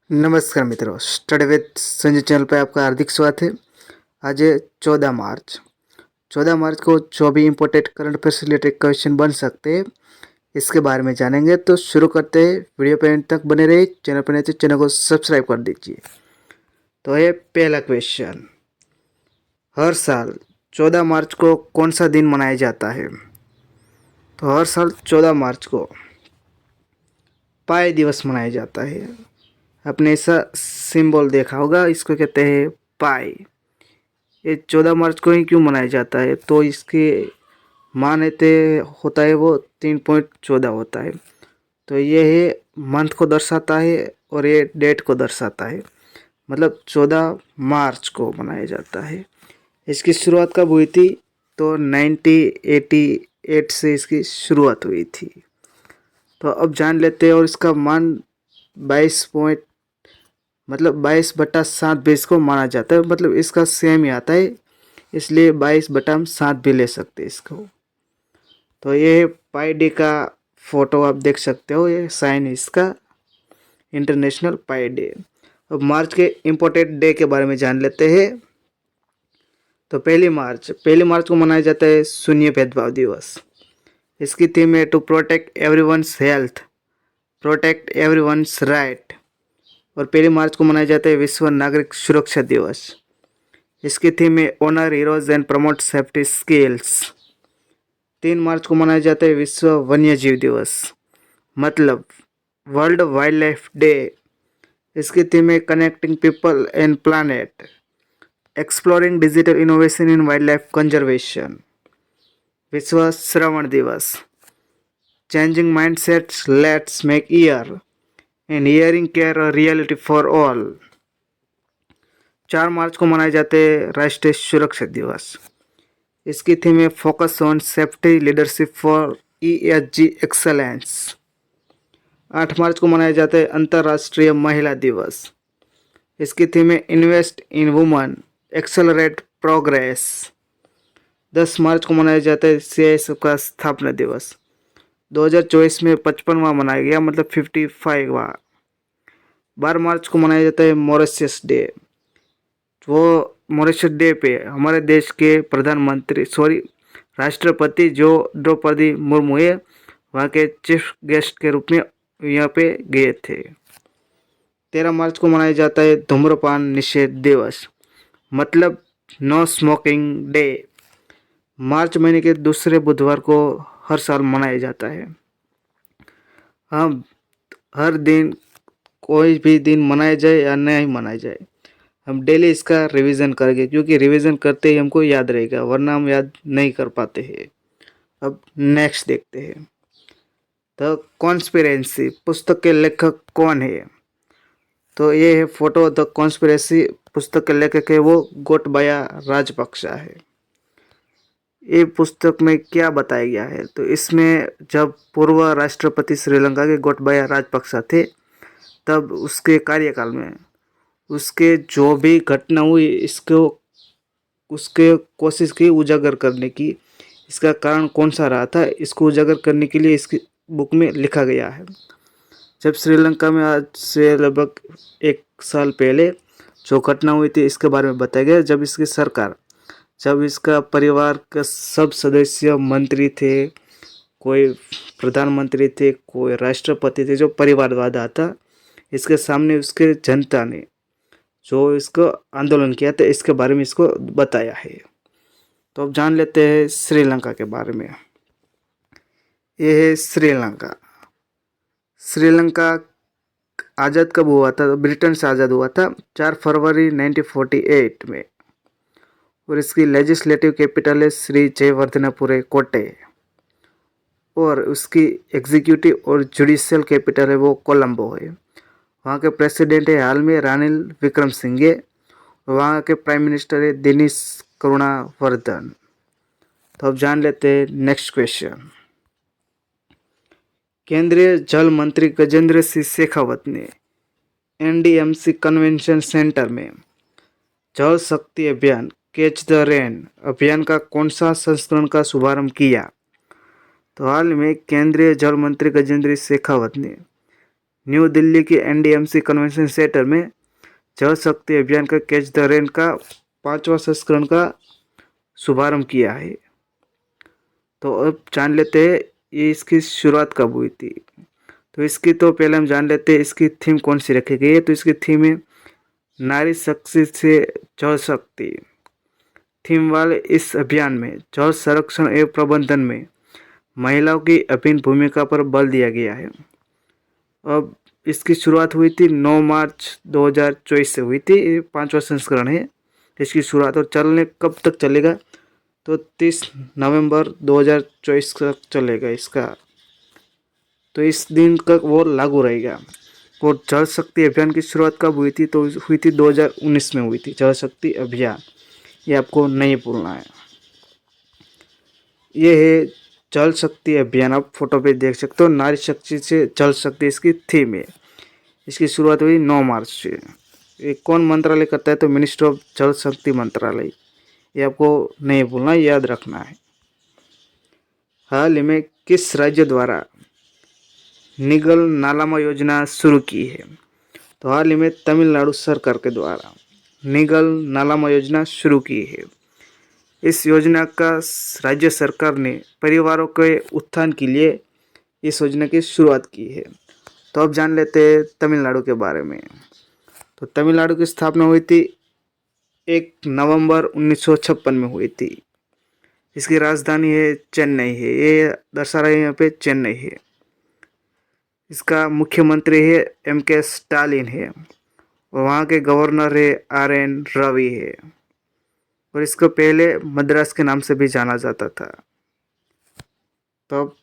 नमस्कार मित्रों, study with Sanjay channel पर आपका हार्दिक स्वागत है। आज है 14 मार्च। 14 मार्च को जो भी इम्पोर्टेंट करंट अफेयर से रिलेटेड क्वेश्चन बन सकते हैं, इसके बारे में जानेंगे। तो शुरू करते हैं। वीडियो पे एंड तक बने रहिए। चैनल पर नए तो चैनल को सब्सक्राइब कर दीजिए। तो ये पहला क्वेश्चन, हर साल 14 मार्च को कौन सा दिन मनाया जाता है? तो हर साल 14 मार्च को पाई दिवस मनाया जाता है। आपने ऐसा सिंबल देखा होगा, इसको कहते हैं पाई। ये 14 मार्च को ही क्यों मनाया जाता है? तो इसके मान्यता होता है वो 3.14 होता है। तो ये है मंथ को दर्शाता है और ये डेट को दर्शाता है। मतलब 14 मार्च को मनाया जाता है। इसकी शुरुआत कब हुई थी? तो 1988 से इसकी शुरुआत हुई थी। तो अब जान लेते हैं। और इसका मान 22/7 भी इसको माना जाता है। मतलब इसका सेम ही आता है, इसलिए 22/7 भी ले सकते हैं इसको। तो ये पाई डे का फोटो आप देख सकते हो, ये साइन इसका इंटरनेशनल पाई डे। अब मार्च के इम्पोर्टेंट डे के बारे में जान लेते हैं। तो पहली मार्च को मनाया जाता है शून्य भेदभाव दिवस। इसकी थीम है to protect everyone's health, protect everyone's right. और 1 मार्च को मनाया जाता है विश्व नागरिक सुरक्षा दिवस। इसकी थीम है honour heroes and promote safety skills. 3 March को मनाया जाता है विश्व वन्य जीव दिवस, मतलब वर्ल्ड वाइल्ड लाइफ डे। इसकी थीम है connecting people and planet, exploring digital innovation in wildlife conservation. विश्व श्रवण दिवस, changing mindsets let's make ear and hearing care a reality for all. 4 March को मनाए जाते हैं राष्ट्रीय सुरक्षा दिवस। इसकी थीम है focus on safety leadership for ESG excellence. 8 मार्च को मनाया जाता है अंतर्राष्ट्रीय महिला दिवस। इसकी थीम है invest in woman, accelerate progress. 10 मार्च को मनाया जाता है CISF का स्थापना दिवस। 2024 में 55वां मनाया गया, मतलब 55वां। 12 मार्च को मनाया जाता है मॉरिशस डे। वो मॉरिशस डे पे हमारे देश के राष्ट्रपति जो द्रौपदी मुर्मू है, वहाँ के चीफ गेस्ट के रूप में यहाँ पे गए थे। 13 मार्च को मनाया जाता है धूम्रपान निषेध दिवस, मतलब नो स्मोकिंग डे। मार्च महीने के दूसरे बुधवार को हर साल मनाया जाता है। हम हर दिन, कोई भी दिन मनाया जाए या नहीं मनाया जाए, हम डेली इसका रिवीजन करेंगे, क्योंकि रिवीजन करते ही हमको याद रहेगा, वरना हम याद नहीं कर पाते हैं। अब नेक्स्ट देखते हैं। द कॉन्स्पिरेसी पुस्तक के लेखक कौन है? तो ये है फोटो। द कॉन्स्पिरेसी पुस्तक के लेखक है वो गोटबाया राजपक्षा है। ये पुस्तक में क्या बताया गया है? तो इसमें जब पूर्व राष्ट्रपति श्रीलंका के गोटबाया राजपक्षा थे, तब उसके कार्यकाल में उसके जो भी घटना हुई, इसको उसके कोशिश की उजागर करने की, इसका कारण कौन सा रहा था, इसको उजागर करने के लिए इसकी बुक में लिखा गया है। जब श्रीलंका में आज से लगभग 1 साल पहले जो घटना हुई थी, इसके बारे में बताया गया। जब इसका परिवार का सब सदस्य मंत्री थे, कोई प्रधानमंत्री थे, कोई राष्ट्रपति थे, जो परिवारवाद आता, इसके सामने उसके जनता ने जो इसको आंदोलन किया था, इसके बारे में इसको बताया है। तो अब जान लेते हैं श्रीलंका के बारे में। ये है श्रीलंका। श्रीलंका आज़ाद कब हुआ था? तो ब्रिटेन से आज़ाद हुआ था 4 फरवरी 1948 में। और इसकी लेजिस्लेटिव कैपिटल है श्री जयवर्धनपुरे कोटे। और उसकी एग्जीक्यूटिव और जुडिशियल कैपिटल है वो कोलंबो है। वहाँ के प्रेसिडेंट है हाल में रानिल विक्रमसिंघे। वहाँ के प्राइम मिनिस्टर है दिनेश करुणावर्धन। तो अब जान लेते हैं नेक्स्ट क्वेश्चन। केंद्रीय जल मंत्री गजेंद्र सिंह शेखावत ने NDMC कन्वेंशन सेंटर में जल शक्ति अभियान कैच द रेन अभियान का कौन सा संस्करण का शुभारंभ किया? तो हाल में केंद्रीय जल मंत्री गजेंद्र शेखावत ने न्यू दिल्ली के NDMC कन्वेंशन सेंटर में जल शक्ति अभियान का कैच द रेन का 5वां संस्करण का शुभारंभ किया है। तो अब जान लेते हैं ये इसकी शुरुआत कब हुई थी। तो इसकी तो पहले हम जान लेते हैं इसकी थीम कौन सी रखी गई है। तो इसकी थीम है नारी शक्ति से जल शक्ति। थीम वाले इस अभियान में जल संरक्षण एवं प्रबंधन में महिलाओं की अभिन्न भूमिका पर बल दिया गया है। अब इसकी शुरुआत हुई थी 9 मार्च 2024 से हुई थी। ये 5वां संस्करण है इसकी शुरुआत। और चलने कब तक चलेगा तो 30 नवंबर 2024 तक चलेगा इसका। तो इस दिन तक वो लागू रहेगा। और जल शक्ति अभियान की शुरुआत कब हुई थी तो हुई थी 2019 में हुई थी जल शक्ति अभियान। ये आपको नहीं भूलना है। ये है जल शक्ति अभियान। आप फोटो पे देख सकते हो नारी शक्ति से जल शक्ति इसकी थीम है। इसकी शुरुआत हुई 9 मार्च से। ये कौन मंत्रालय करता है तो मिनिस्ट्री ऑफ जल शक्ति मंत्रालय। ये आपको नहीं भूलना, याद रखना है। हाल ही में किस राज्य द्वारा निगल नालामा योजना शुरू की है। तो हाल ही में तमिलनाडु सरकार के द्वारा निगल नालामा योजना शुरू की है। इस योजना का राज्य सरकार ने परिवारों के उत्थान के लिए इस योजना की शुरुआत की है। तो अब जान लेते हैं तमिलनाडु के बारे में। तो तमिलनाडु की स्थापना हुई थी 1 नवंबर 1956 में हुई थी। इसकी राजधानी है चेन्नई है। ये दर्शा रहा है यहाँ पे चेन्नई है। इसका मुख्यमंत्री है MK स्टालिन है और वहाँ के गवर्नर है RN रवि है। और इसको पहले मद्रास के नाम से भी जाना जाता था। तो अब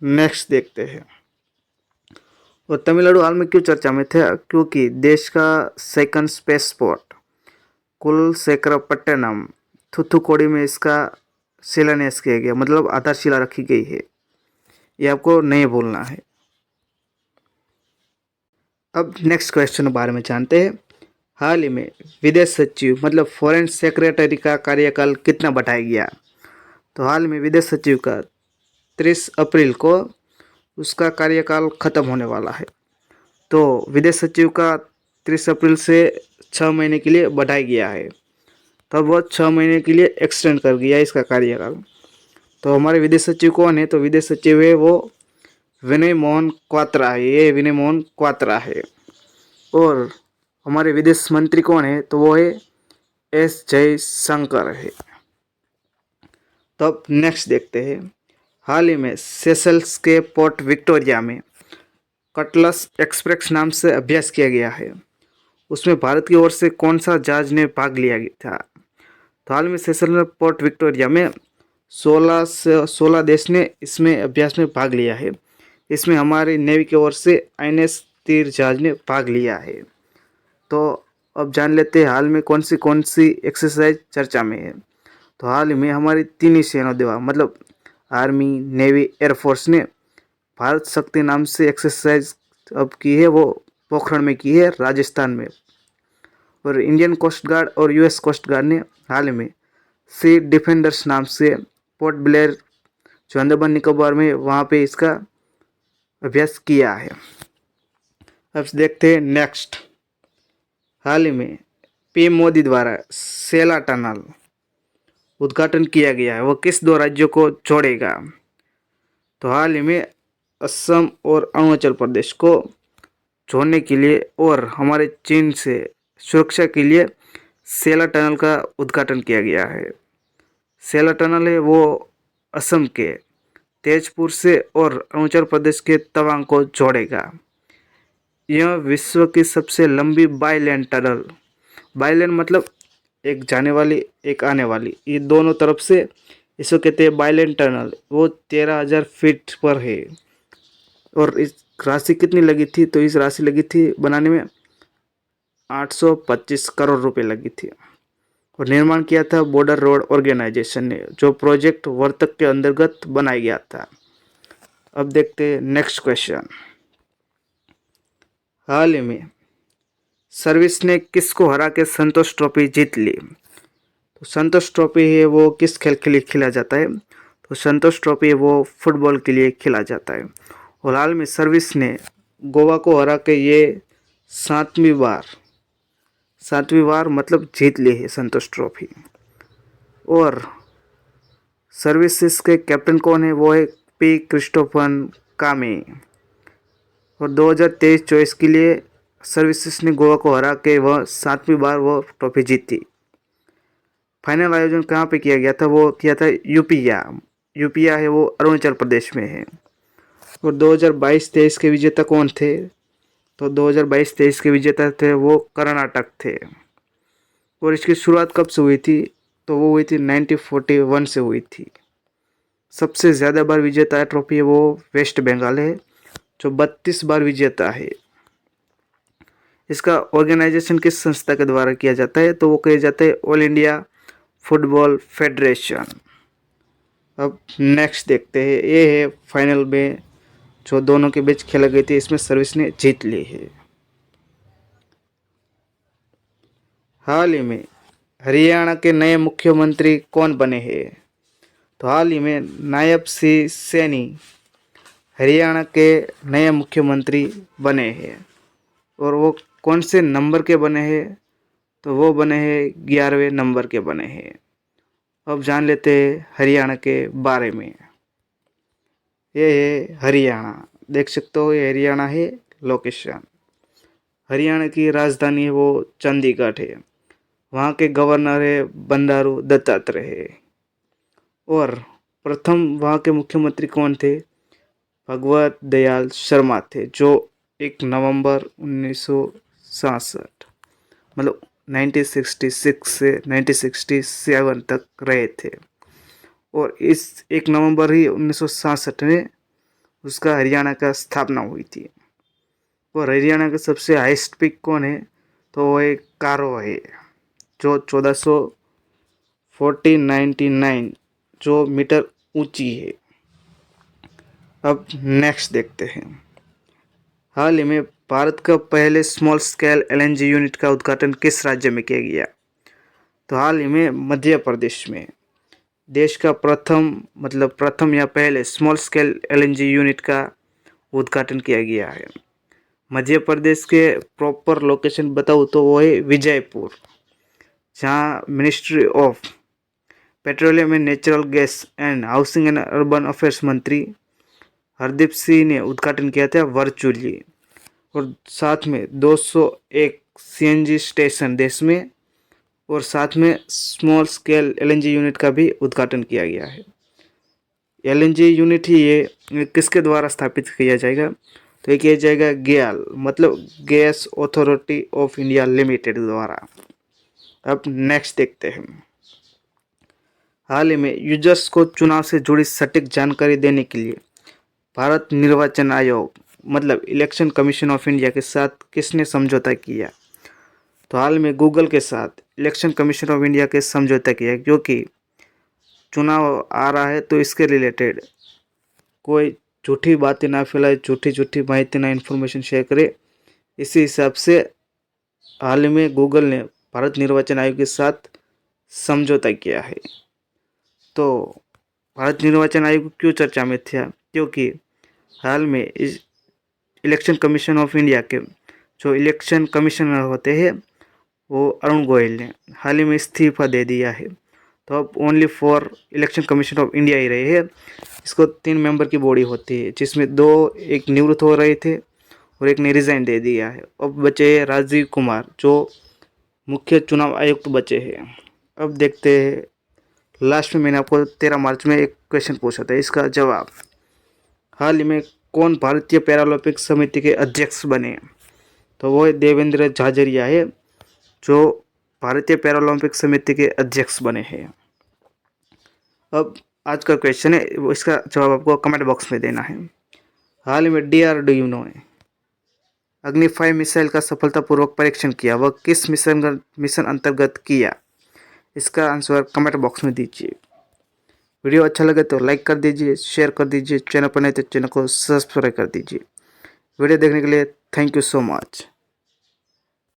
नेक्स्ट देखते हैं। और तमिलनाडु हाल में क्यों चर्चा में थे क्योंकि देश का सेकंड स्पेस स्पॉट कुलशेखरपट्टनम थूथुकुडी में इसका शिलान्यास किया गया, मतलब आधारशिला रखी गई है। ये आपको नहीं भूलना है। अब नेक्स्ट क्वेश्चन के बारे में जानते हैं। हाल ही में विदेश सचिव मतलब फॉरेन सेक्रेटरी का कार्यकाल कितना बढ़ाया गया। तो हाल में विदेश सचिव का 30 अप्रैल को उसका कार्यकाल खत्म होने वाला है। तो विदेश सचिव का 30 अप्रैल से 6 महीने के लिए बढ़ाया गया है। तब वो 6 महीने के लिए एक्सटेंड कर दिया इसका कार्यकाल। तो हमारे विदेश सचिव कौन है तो विदेश सचिव है वो विनय मोहन क्वात्रा है। ये विनय मोहन क्वात्रा है। और हमारे विदेश मंत्री कौन है तो वो है S जयशंकर है। तो अब नेक्स्ट देखते हैं। हाल ही में सेशल्स के पोर्ट विक्टोरिया में कटलस एक्सप्रेस नाम से अभ्यास किया गया है। उसमें भारत की ओर से कौन सा जहाज ने भाग लिया था। तो हाल में सेशल्स में पोर्ट विक्टोरिया में 16 देश ने इसमें अभ्यास में भाग लिया है। इसमें हमारी नेवी की ओर से INS तीर जहाज ने भाग लिया है। तो अब जान लेते हैं हाल में कौन सी एक्सरसाइज चर्चा में है। तो हाल ही में हमारी 3 ही सेना द्वारा मतलब आर्मी, नेवी, एयरफोर्स ने भारत शक्ति नाम से एक्सरसाइज अब की है। वो पोखरण में की है राजस्थान में। और इंडियन कोस्ट गार्ड और US कोस्ट गार्ड ने हाल में सी डिफेंडर्स नाम से पोर्ट ब्लेयर जो अंडमान निकोबार में वहाँ पे इसका अभ्यास किया है। अब देखते हैं नेक्स्ट। हाल ही में PM मोदी द्वारा सेला टनल उद्घाटन किया गया है। वो किस 2 राज्यों को जोड़ेगा। तो हाल ही में असम और अरुणाचल प्रदेश को जोड़ने के लिए और हमारे चीन से सुरक्षा के लिए सेला टनल का उद्घाटन किया गया है। सेला टनल है वो असम के तेजपुर से और अरुणाचल प्रदेश के तवांग को जोड़ेगा। यह विश्व की सबसे लंबी बाई लेन टनल, बाई लेन मतलब एक जाने वाली एक आने वाली, ये दोनों तरफ से इसको कहते हैं बाई लेन टनल। वो 13,000 फीट पर है। और इस राशि कितनी लगी थी तो इस राशि लगी थी बनाने में 825 करोड़ रुपए लगी थी। और निर्माण किया था बॉर्डर रोड ऑर्गेनाइजेशन ने, जो प्रोजेक्ट वर्तक के अंतर्गत बनाया गया था। अब देखते हैं नेक्स्ट क्वेश्चन। हाल ही में सर्विस ने किसको हरा के संतोष ट्रॉफी जीत ली। तो संतोष ट्रॉफी है वो किस खेल के लिए खेला जाता है। तो संतोष ट्रॉफी है वो फुटबॉल के लिए खेला जाता है। और हाल में सर्विस ने गोवा को हरा के ये सातवीं बार मतलब जीत ली है संतोष ट्रॉफी। और सर्विसेज के कैप्टन कौन है, वो है पी क्रिस्टोफन कामे। और 2023-24 के लिए सर्विसेज ने गोवा को हरा के वह सातवीं बार वो ट्रॉफी जीती। फाइनल आयोजन कहाँ पे किया गया था, वो किया था यूपिया है वो अरुणाचल प्रदेश में है। और 2022-23 के विजेता कौन थे, तो 2022-23 के विजेता थे वो कर्नाटक थे। और इसकी शुरुआत कब से हुई थी, तो वो हुई थी 1941 से हुई थी। सबसे ज़्यादा बार विजेता ट्रॉफी है वो वेस्ट बंगाल है, जो 32 बार विजेता है। इसका ऑर्गेनाइजेशन किस संस्था के द्वारा किया जाता है, तो वो किया जाता है ऑल इंडिया फुटबॉल फेडरेशन। अब नेक्स्ट देखते हैं, ये है फाइनल में जो दोनों के बीच खेला गई थी, इसमें सर्विस ने जीत ली है। हाल ही में हरियाणा के नए मुख्यमंत्री कौन बने हैं, तो हाल ही में नायब सिंह सैनी हरियाणा के नए मुख्यमंत्री बने हैं। और वो कौन से नंबर के बने हैं, तो वो बने हैं 11वें नंबर के बने हैं। अब जान लेते हैं हरियाणा के बारे में। ये है हरियाणा, देख सकते हो ये हरियाणा है लोकेशन। हरियाणा की राजधानी है वो चंडीगढ़ है। वहाँ के गवर्नर है बंडारू दत्तात्रेय। और प्रथम वहाँ के मुख्यमंत्री कौन थे, भगवत दयाल शर्मा थे, जो 1 नवंबर 1967 मतलब 1966 से 1967 तक रहे थे। और इस 1 नवंबर ही 1967 में उसका हरियाणा का स्थापना हुई थी। और हरियाणा का सबसे हाईएस्ट पीक कौन है, तो वो एक कारो है, जो 1499 जो मीटर ऊंची है। अब नेक्स्ट देखते हैं, हाल ही में भारत का पहले स्मॉल स्केल एलएनजी यूनिट का उद्घाटन किस राज्य में किया गया, तो हाल ही में मध्य प्रदेश में देश का प्रथम या पहले स्मॉल स्केल एलएनजी यूनिट का उद्घाटन किया गया है। मध्य प्रदेश के प्रॉपर लोकेशन बताऊँ तो वो है विजयपुर, जहाँ ministry of petroleum and natural gas and housing and urban affairs मंत्री हरदीप सिंह ने उद्घाटन किया था वर्चुअली। और साथ में 201 सीएनजी स्टेशन देश में, और साथ में स्मॉल स्केल एलएनजी यूनिट का भी उद्घाटन किया गया है। एलएनजी यूनिट ही ये किसके द्वारा स्थापित किया जाएगा, तो ये किया जाएगा गेल मतलब gas authority of India limited द्वारा। अब नेक्स्ट देखते हैं, हाल ही में यूजर्स को चुनाव से जुड़ी सटीक जानकारी देने के लिए भारत निर्वाचन आयोग मतलब इलेक्शन कमीशन ऑफ इंडिया के साथ किसने समझौता किया, तो हाल में गूगल के साथ इलेक्शन कमीशन ऑफ इंडिया के समझौता किया, क्योंकि चुनाव आ रहा है तो इसके रिलेटेड कोई झूठी बातें ना फैलाए, झूठी माहिती ना इन्फॉर्मेशन शेयर करे। इसी हिसाब से हाल ही में गूगल ने भारत निर्वाचन आयोग के साथ समझौता किया है। तो भारत निर्वाचन आयोग क्यों चर्चा में था, क्योंकि हाल में इस इलेक्शन कमीशन ऑफ इंडिया के जो इलेक्शन कमिश्नर होते हैं वो अरुण गोयल ने हाल ही में इस्तीफा दे दिया है। तो अब only for election commission of India ही रहे हैं। इसको 3 मेंबर की बॉडी होती है, जिसमें 2 एक निवृत्त हो रहे थे और एक ने रिज़ाइन दे दिया है। अब बचे राजीव कुमार जो मुख्य चुनाव आयुक्त बचे हैं। अब देखते हैं, लास्ट में मैंने आपको 13 मार्च में एक क्वेश्चन पूछा था, इसका जवाब। हाल ही में कौन भारतीय पैरालंपिक समिति के अध्यक्ष बने, तो वो देवेंद्र झाझरिया है, जो भारतीय पैरालंपिक समिति के अध्यक्ष बने हैं। अब आज का क्वेश्चन है, इसका जवाब आपको कमेंट बॉक्स में देना है। हाल ही में DRDO ने अग्नि 5 मिसाइल का सफलतापूर्वक परीक्षण किया, वह किस मिशन अंतर्गत किया, इसका आंसर कमेंट बॉक्स में दीजिए। वीडियो अच्छा लगे तो लाइक कर दीजिए, शेयर कर दीजिए, चैनल पर नहीं तो चैनल को सब्सक्राइब कर दीजिए। वीडियो देखने के लिए थैंक यू सो मच।